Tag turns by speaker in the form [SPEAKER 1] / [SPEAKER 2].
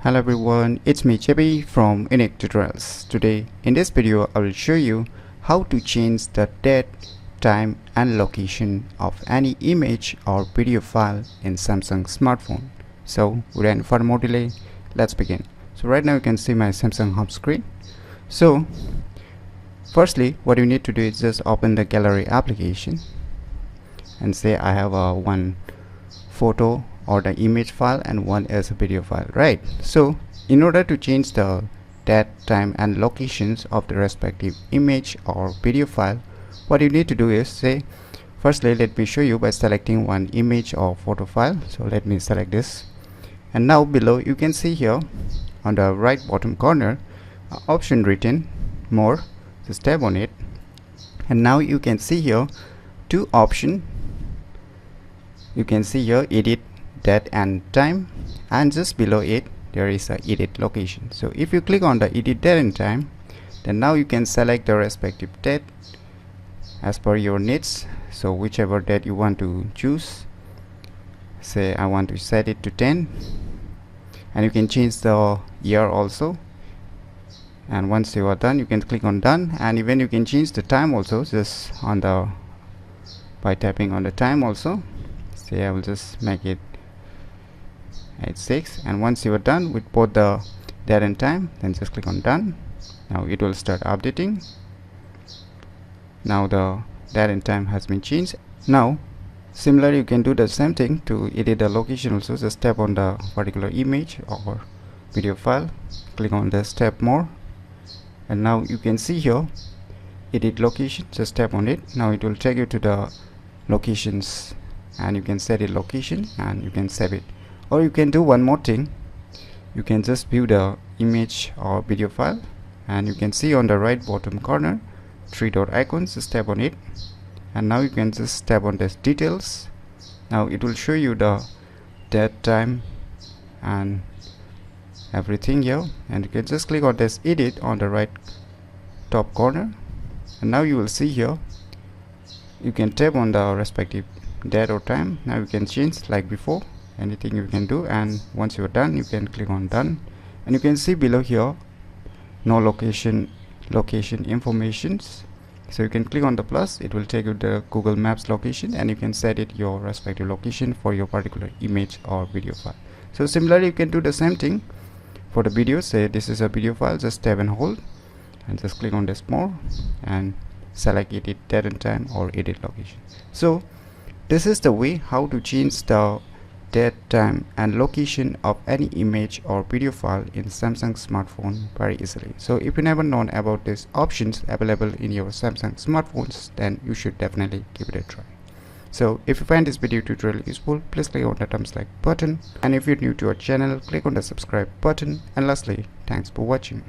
[SPEAKER 1] Hello everyone, it's me JB from UniqueTutorials. Today in this video I will show you how to change the date, time and location of any image or video file in Samsung smartphone. So without any further more delay, let's begin. So right now you can see my Samsung home screen. So firstly what you need to do is just open the gallery application and say I have one photo or the image file and one is a video file, right? So in order to change the date, time and locations of the respective image or video file, what you need to do is say, firstly let me show you by selecting one image or photo file. So let me select this, and now below you can see here on the right bottom corner option written more. Just tap on it, and now you can see here two options. You can see here edit date and time, and just below it there is a edit location. So if you click on the edit date and time, then now you can select the respective date as per your needs. So whichever date you want to choose, say I want to set it to 10, and you can change the year also. And once you are done, you can click on done, and even you can change the time also just on the by tapping on the time also. Say I will just make it at 6, and once you are done with both the date and time, then just click on done. Now it will start updating. Now the date and time has been changed. Now similarly you can do the same thing to edit the location also. Just tap on the particular image or video file, click on this tab more, and now you can see here edit location. Just tap on it. Now it will take you to the locations, and you can set it location and you can save it. Or you can do one more thing, you can just view the image or video file, and you can see on the right bottom corner three dot icons. Just tap on it, and now you can just tap on this details. Now it will show you the date, time and everything here, and you can just click on this edit on the right top corner, and now you will see here you can tap on the respective date or time. Now you can change like before, anything you can do, and once you are done you can click on done, and you can see below here no location informations. So you can click on the plus, it will take you to the Google Maps location, and you can set it your respective location for your particular image or video file. So similarly you can do the same thing for the video. Say this is a video file, just tap and hold and just click on this more and select edit date and time or edit location. So this is the way how to change the date, time and location of any image or video file in Samsung smartphone very easily. So if you never known about these options available in your Samsung smartphones, then you should definitely give it a try. So if you find this video tutorial useful, please click on the thumbs like button, and if you're new to our channel, click on the subscribe button, and lastly, thanks for watching.